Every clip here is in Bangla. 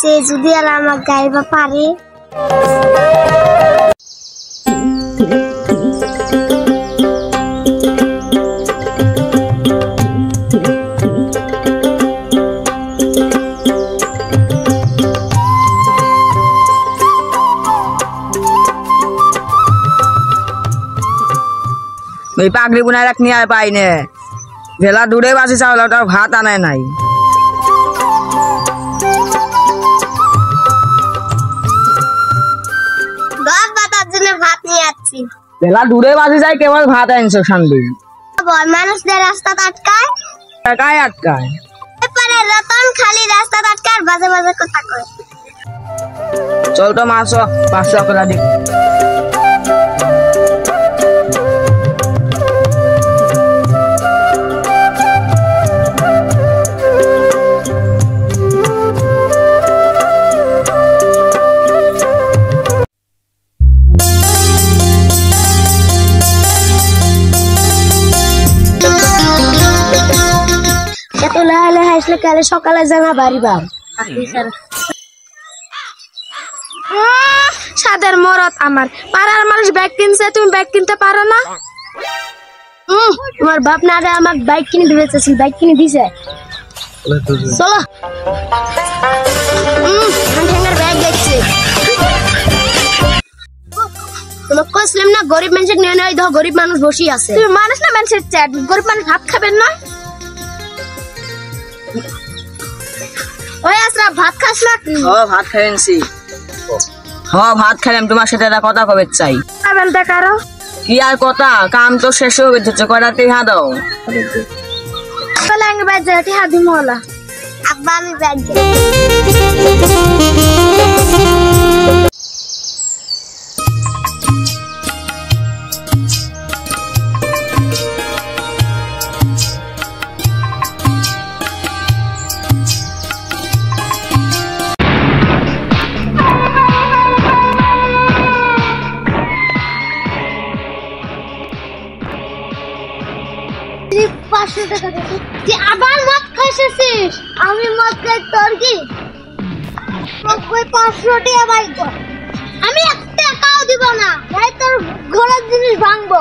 গাইছে যদি আর আমার গাইবা পারে। ওই পাগড়ি বুনায় রাখনি আর পাই নে ভেলা দূরে বাসি চাউল ভাত আনায় নাই ভাত নিয়ে যাচ্ছি ভেলা দূরে বাসি যায় কেবল ভাত আনছো শান্তি মানুষদের রাস্তা আটকায় কায় আটকায় রতন খালি রাস্তা আটকায় বাজে বাজে কথা কয়। চল তো মাছ 500 করে দিই। কালে সকালে জানা বাড়িবা সাদের মরত আমার পাড়ার মানুষ বাইক কিনছে তুমি বাইক কিনতে পারো না। তোমার বাপ না আগে আমাকে বাইক কিনে দিয়েছে বাইক কিনে দিছে চলো ব্যাগ দেখছে তোমাকে কইছিলাম না গরিব মানুষের নিয়ে নয় দেখো গরিব মানুষ বসে আছে তুমি মানুষ না মানুষের চ্যাট গরিব মানুষ ভাত খাবেন না। ওই আসরা ভাত খাস না কি? ভাত খাইছি ভাত খাইলাম তোমার সাথে একটা কথা কবে চাই বলতে কারো কি আর কথা কাম তো শেষ হবে ধরছে কয়টা টিহা দাও তাহলে আমি বাইরে যাই টিহা দিমু ওলা আব্বা আমি ব্যাগ আবার মদ খাইছিস আমি মদ খাই তোর কি 500 টাকা বাই কর আমি 1 টাকাও দিব না ভাই তোর ঘরের জিনিস ভাঙবো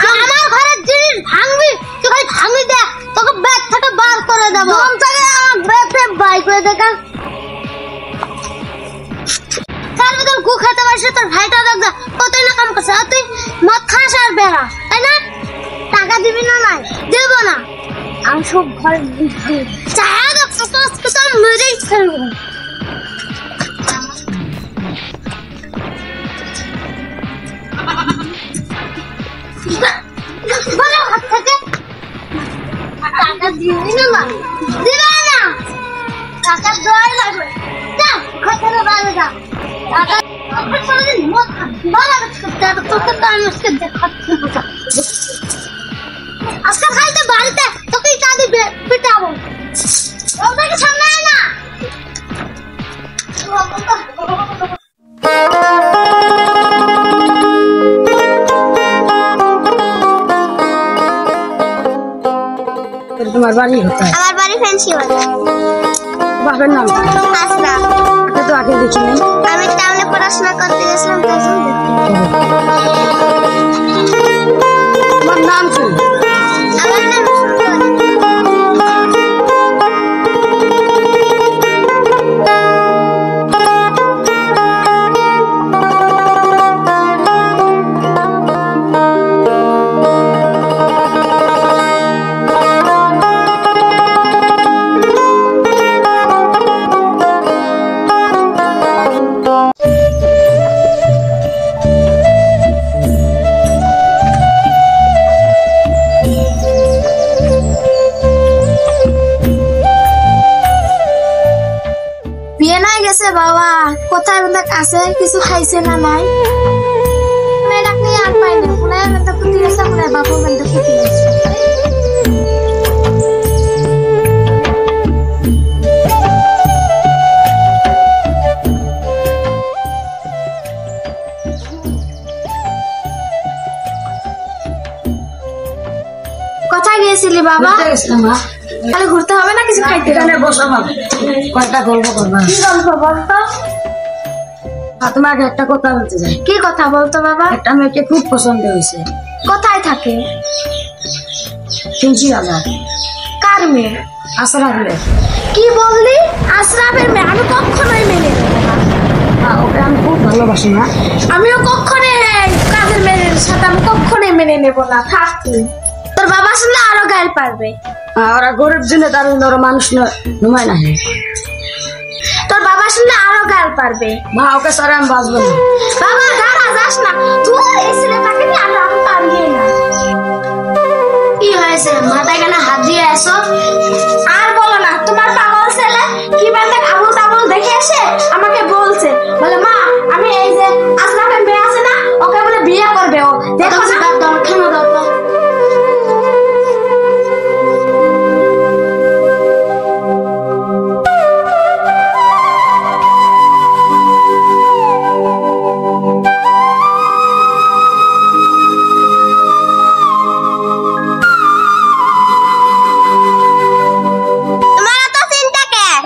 আমার ঘরের জিনিস ভাঙবি তুই খালি ভাঙি দে তোকে ব্যাগ থেকে বার করে দেব দম থেকে আমার ব্যাগে বাই করে দেখা কাল বদল গু খেতে বসে তোর ভাইটা দেখ কতই না কাম করছে আর তুই মদ খাস আর বেড়া তাই না টাকা দিবি না নাই দেব না আমি সব ঘরে দিচ্ছি চায়া দা ফোকাস করতে মেরেই ফেলবো বলে হাত থেকে টাকা দিবি না দিবে না টাকা দই লাগবে যা ঘরে বাইরে যা টাকা আপনি সারাদিন মদ খান বাবা তোকে তো আমি আজকে দেখাচ্ছি আজকে খাইতে বাড়িতে তোকে কাঁদি পিটাবো ওদেরকে সামনে আয় না তোমার বাড়ি কোথায়? আমার বাড়ি ফ্যান্সি বাজার। বাবার নাম আসরা। তো আগে দেখিনি আমি টাউনে পড়াশোনা করতে গেছিলাম তখন তোমার নাম কি? আমার নাম বাবা কোথায় বন্ধক আছে কিছু খাইছে না নাই মেয়েটাকে নিয়ে আর পাই না কোনায় বন্ধক কুতি আছে কোনায় বাবু বন্ধক কুতি আছে কোথায় গিয়েছিলি বাবা? তাহলে ঘুরতে হবে না, কিছু খাইতে হবে। এখানে বসো বাবা, কয়টা গল্প করবা। কি গল্প বলতো? তোমাকে একটা কথা বলতে চাই। কি কথা বলতো বাবা? একটা মেয়েকে খুব পছন্দ হয়েছে। কোথায় থাকে? শুনছি বাবা। কার মেয়ে? আশরাফের। কি বললি? আশরাফের মেয়ে? আমি কখনোই মেনে নেব না। ওকে আমি খুব ভালোবাসি না। আমিও কখনোই কাজের মেয়ের সাথে আমি কখনোই মেনে নেব না। থাক তুই। তোর বাবা শুনলে আরো গায়ে পারবে। ওরা গরিব জন্য তার ওরা মানুষ নয় না। তোর বাবা শুনলে আরো গাল পারবে। মা ওকে স্যার আমি বাঁচবো না। বাবা দাঁড়া, যাস না তুই। এই ছেলেটাকে নিয়ে আমি পারিয়ে না। কি হয়েছে? মাথায় কেন হাত দিয়ে আসো? আর বলো না, তোমার পাগল ছেলে কি বান্দা আবুল তাবুল দেখে এসে আমাকে বলছে, বলে মা আমি এই যে আশরাফের মেয়ে আছে না, ওকে বলে বিয়ে করবে। ও দেখো না দরকার না দরকার।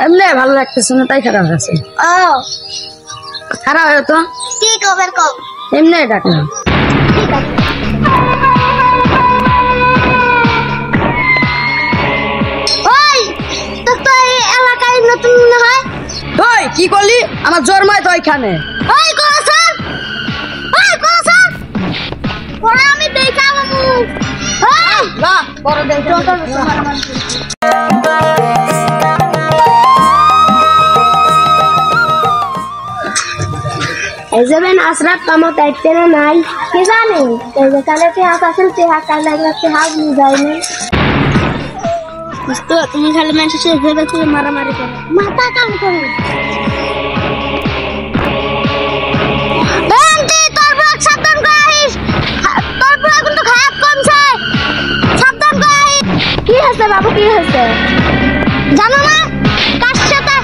এমনি ভালো লাগতেছে না, তাই খারাপ আছে। ও খারাপ হয় তো কি খবর কম? এমনি ডাকলাম। ঠিক আছে। ওই তো তো এই এলাকায় নতুন মনে হয়। ওই কি করলি? আমার জন্মায় তো ওইখানে। ওই কোসান, ওই কোসান, ওরা আমি দেখাবো। ওই না বড় দেখো। এই যাবেন আশরাফ কামত আইতে না নাই কি জানি। এই যে কালেতে হাত আসেন তে হাত লাগতে হাত বুঝাইনি। তো তুমি খালি মানুষের সাথে ভেবে তুমি মারামারি করো, মাথা কাম করো। বেন্টি তোর ব্যাগ সাবধান করে আইস। তোর ব্যাগ কিন্তু খারাপ কমছে, সাবধান করে আইস। কি হয়েছে বাবু, কি হয়েছে জানো না? কার সাথে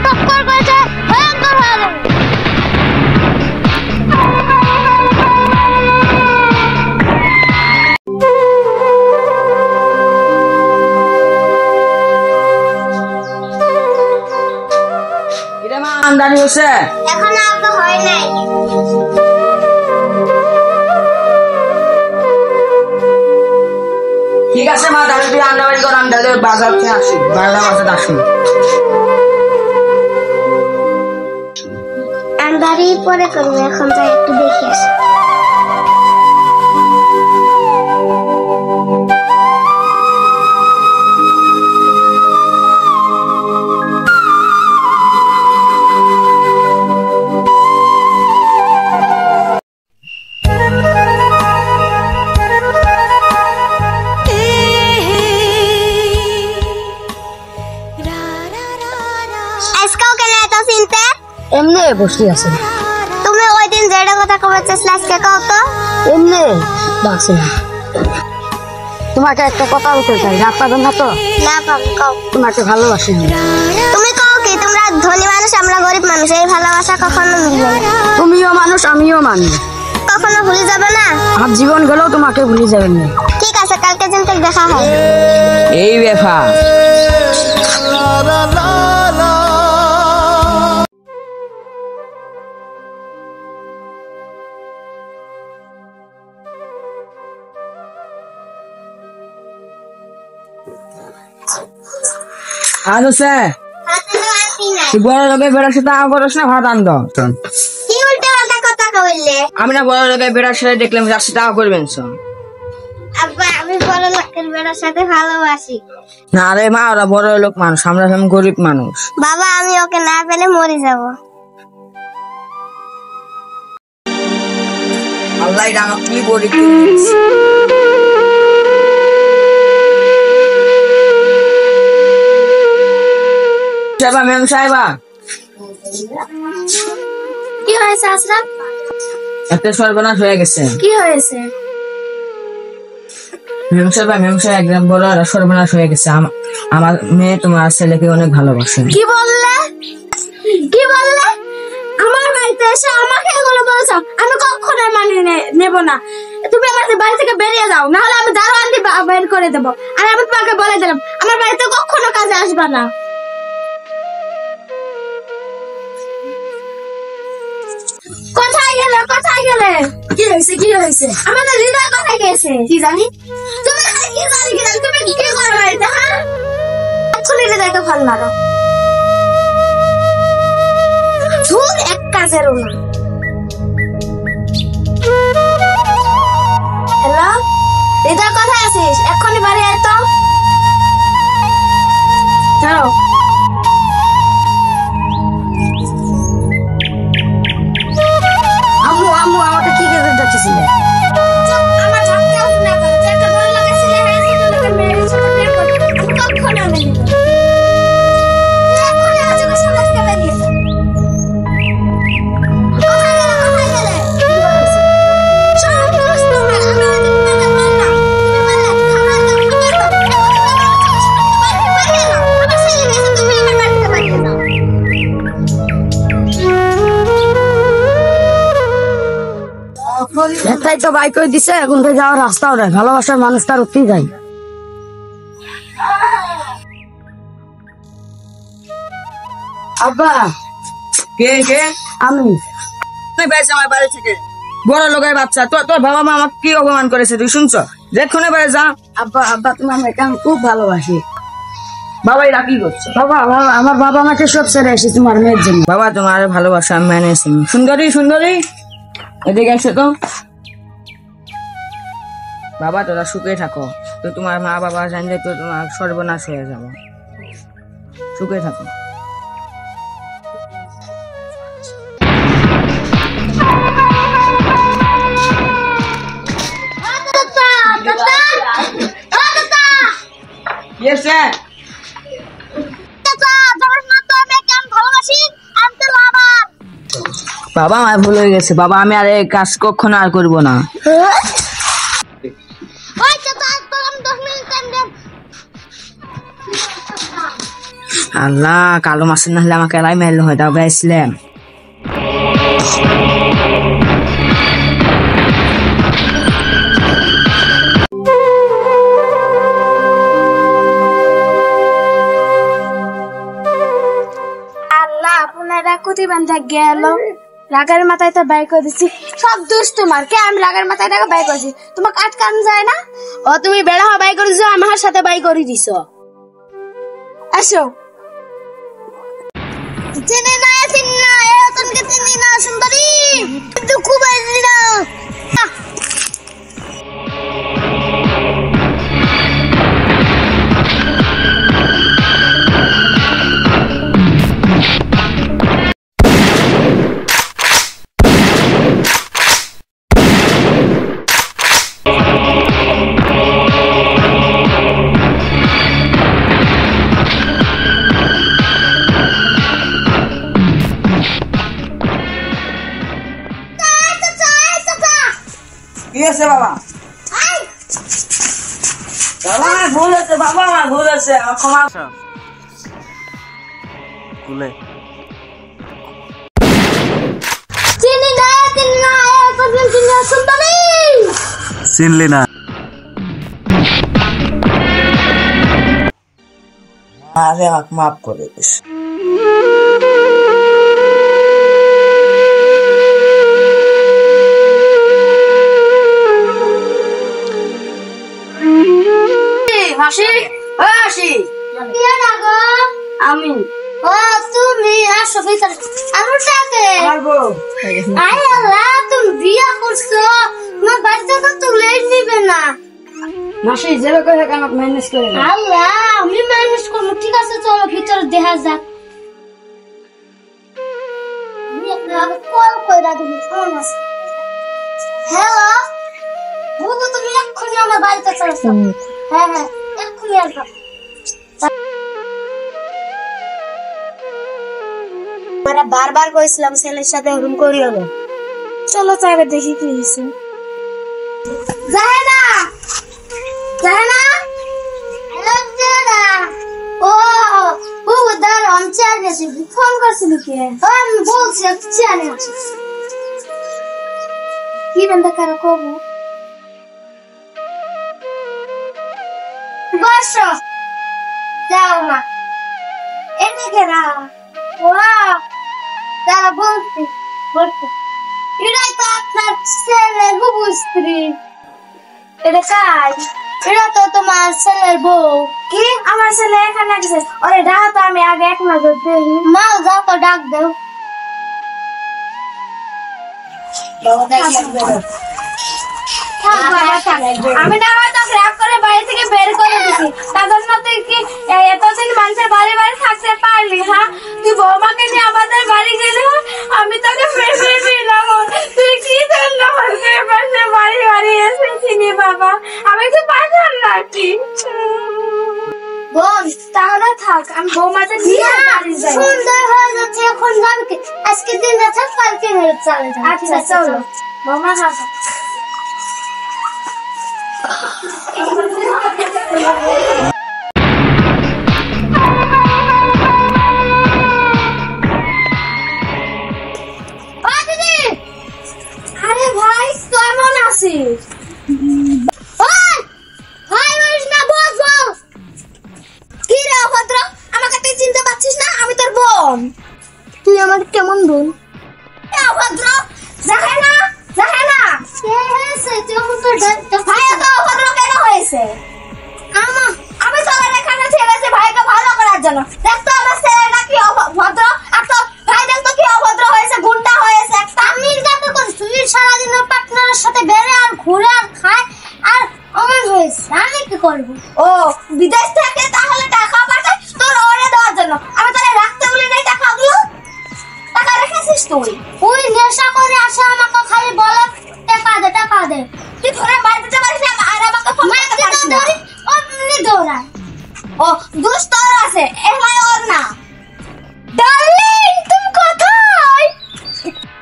টক্কর করেছে, ভয়ঙ্কর হয়ে যাবে। আমদানি হচ্ছে এখন আর তো হয় নাই। ঠিক আছে মা, তাহলে তুই আন্দাবাড়ি কর, আমি তাহলে বাজার থেকে আসি, 12টা বাজে আসি। আন্দারি পরে করবো, এখন যাই একটু দেখে আসি। এমনি বসে আছে। তুমি ওই দিন যেটা কথা কবে চেষ্টা আজকে কও তো। এমনি ডাকছি না। তোমাকে একটা কথা বলতে চাই, রাগ পাবেন না তো? না পাবো, কও। তোমাকে ভালোবাসি। তুমি কও কি? তোমরা ধনী মানুষ, আমরা গরিব মানুষ, এই ভালোবাসা কখনো মিলবে না। তুমিও মানুষ আমিও মানুষ, কখনো ভুলে যাবে না। আমার জীবন গেলেও তোমাকে ভুলে যাবেন না। ঠিক আছে, কালকে দিনকে দেখা হয়। এই ব্যাপার। আজ হচ্ছে বড় লোকের বেড়ার সাথে করিস না, ভাত আনন্দ। কি উল্টে পাল্টা কথা কইলে? আমি না বড় লোকের বেড়ার সাথে দেখলাম 80 টাকা করবেন। আব্বা আমি বড় লোকের বেড়ার সাথে ভালোবাসি। না রে মা, ওরা বড় লোক মানুষ, আমরা গরিব মানুষ। বাবা আমি ওকে না পেলে মরে যাব। আল্লাহ জানো কি বলি। মেম সাহেবা, কি হয়েছে আশরাফ? একটা সর্বনাশ হয়ে গেছে। কি হয়েছে? মেম সাহেব একদম বড় একটা সর্বনাশ হয়ে গেছে। আমার মেয়ে তোমার ছেলেকে অনেক ভালোবাসে। কি বললে? কি বললে? আমার বাড়িতে এসে আমাকে এগুলো বলছো? আমি কখনোই মানিয়ে নেব না। তুমি আমার বাড়ি থেকে বেরিয়ে যাও, না হলে আমি দারোয়ান দিয়ে বের করে দেবো। আর আমি তোমাকে বলে দিলাম, আমার বাড়িতে কখনো কাজে আসবা না। কোথায় গেলে কোথায় গেলে? কি হয়েছে কি হয়েছে? আমাদের হৃদয় কোথায় গেছে? কি জানি? তুমি কি জানি কি জানি তুমি কি করো বাড়িতে? হ্যাঁ এক্ষুনি হৃদয়কে ফোন মারো। ধুর এক কাজেরও না। হ্যালো হৃদয় কোথায় আছিস? এক্ষুনি বাড়ি আয় তো। চলো আম্মু আম্মু আমাকে কি কাজে ডাকতেছিলে? আমার ভাবতে হবে না যে একটা বড় লাগাইছিলে হ্যাঁ সেটা লোকে মেরে সাথে প্রেম করতে আমি কখনো মেনে নিব না। এক্ষুনি আমার চোখের সামনে থেকে বেরিয়ে যা। কোথায় গেলে সব দোষ তোমার। আমি হয়তো তোমাকে বললাম তুমি বললে খাবার দাও খাবার দাও বাড়িতে আমার ছেলে গেছে তুমি আমার বাড়িতে বাড়িয়ে যাও। একটাই তো বাইক করে দিছে, এখন তো যাওয়ার রাস্তাও নাই। ভালোবাসার মানুষ তার উঠতেই যায়। আব্বা কে কে আমি বেড়েছে আমার বাড়ি থেকে বড় লোকের বাচ্চা। তোর বাবা মা আমাকে কি অপমান করেছে তুই শুনছ? যেখানে বেড়ে যা। আব্বা আব্বা তুমি আমাকে আমি খুব ভালোবাসি। বাবা এরা কি করছে? আমার বাবা আমাকে সব ছেড়ে এসে তোমার মেয়ের জন্য। বাবা তোমার ভালোবাসা আমি মেনেছি। সুন্দরী সুন্দরী এদিকে এসে তো। বাবা তোরা সুখে থাকো। তো তোমার মা বাবা জানলে তো তোমার সর্বনাশ হয়ে যাবে। সুখে থাকো। Yes, sir. বাবা আমার ভুল হয়ে গেছে। বাবা আমি আর এই কাজ কখনো আর করবো না। আল্লাহ কালো মাছের না হলে আমাকে এলাই মেল হয় তাও বেসলাম। আল্লাহ আপনারা কুতি বান্ধা গেল রাগের মাথায় তো বাই করে দিচ্ছি। সব দোষ তোমার। কে আমি রাগের মাথায় টাকা বাই করেছি? তোমার কাজ কাম যায় না? ও তুমি বেড়া হওয়া বাই করে দিছো, আমার সাথে বাই করে দিছো। আসো চিনি না চিনি না এতনকে চিনি না সুন্দরী দুঃখ বাজি না। কি আছে বাবা? বাবা আমার ভুল আছে। বাবা আমার ভুল আছে। আমার ক্ষমা খুলে চিনি না চিনি না এতদিন চিনি না সুন্দরী চিনলি না? আরে আমাকে মাফ করে দিস। মাসি ও মাসি কে ডাকো? আমি ও তুমি আসো ভিতরে। আমি ডাকে আমার বউ। আয় আল্লাহ তুমি বিয়ে করছো তোমার বাড়িতে তো তুলেই নিবে না। মাসি যেরকম হোক আমাকে ম্যানেজ করে দাও। আল্লাহ আমি ম্যানেজ করবো। ঠিক আছে চলো ভিতরে দেখা যাক। কল কইরা দিবি ফোন আছে। হ্যালো বুবু তুমি এক্ষুনি আমার বাড়িতে চলেছো? হ্যাঁ হ্যাঁ এক্ষুনি আসবো। আমরা বারবার কইছিলাম ছেলের সাথে রুম করিও না। চলো চাইবে দেখি কি হয়েছে। যায় না যায় না। হ্যালো দাদা। ও ও দাঁড়া আমি চেয়ার গেছি। ফোন করছিলি কে? আমি বলছি চেয়ারে আছি। কি বন্ধ কারো করবো বসো। যাও না এদিকে না ওরা তারা বলছি এটাই তো আপনার ছেলের বুবু স্ত্রী এটা কাজ এটা তো তোমার ছেলের বউ কি আমার ছেলে এখানে আসছে ওরে ডাক তো আমি আগে এক নজর দেখি মা যাও তো ডাক দাও আমি না হয়তো রাগ করে বাড়ি থেকে বের করে দিছি তার জন্য তুই কি এতদিন মানুষের বাড়ি বাড়ি থাকতে পারলি হ্যাঁ তুই বৌমাকে নিয়ে আমাদের বাড়ি গেলি আমি তোকে ফেলে দিলাম তুই কি জন্য মানুষের পাশে বাড়ি বাড়ি এসেছিলি বাবা আমি কি পারলাম নাকি বোন তাহলে থাক আমি বৌমাতে নিয়ে বাড়ি যাই সুন্দর হয়ে যাচ্ছে এখন যাবি আজকে দিন যাচ্ছে কালকে চলে যাবে আচ্ছা চলো বৌমা থাকো আরে ভাই কেমন আছিস কি রে অভদ্র আমাকে তুই চিনতে পারছিস না আমি তোর বোন তুই আমার কেমন বোন অভদ্র যাহে না ভাই এত অভদ্র কেন হয়েছে আমি তোর এখানে ছেড়েছি ভাইকে ভালো করার জন্য দেখ তো আমার ছেলেটা কি অভদ্র আর তো ভাই দেখ তো কি অভদ্র হয়েছে গুন্ডা হয়েছে একটা আমি যাতে করছিস তুই সারাদিন পার্টনারের সাথে বেরে আর ঘুরে আর খায় আর অমন হয়েছে আমি কি করবো ও বিদেশ থেকে তাহলে টাকা পাঠায় তোর ওরে দেওয়ার জন্য আমি তোরে রাখতে বলি নাই টাকাগুলো টাকা রেখেছিস তুই ওই নেশা করে আসে আমাকে খালি বলে টাকা দে তুই ধরে মার দিতে পারিস না আর আমাকে ফোন করতে পারিস না অমনি দৌড়ায় ও দুষ তোর আছে এলাই ওর না ডার্লিং তুমি কোথায়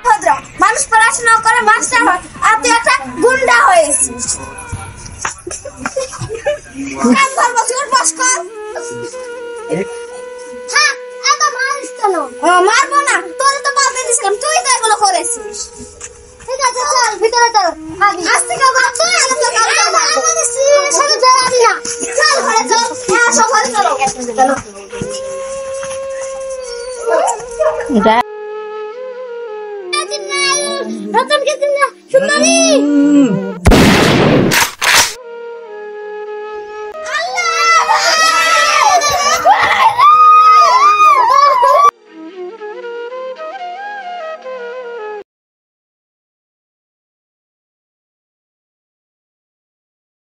ভদ্র মানুষ পড়াশোনা করে মাস্টার হয় আর তুই একটা গুন্ডা হয়েছিস মারবো না তোর তো বলতে দিছিলাম তুই তো এগুলো করেছিস ঠিক আছে চল ভিতরে চল আজ থেকে ভাবছো সাথে যাবি না চল ঘরে চল হ্যাঁ সব ঘরে চলো রতন কে দিন না সুন্দরী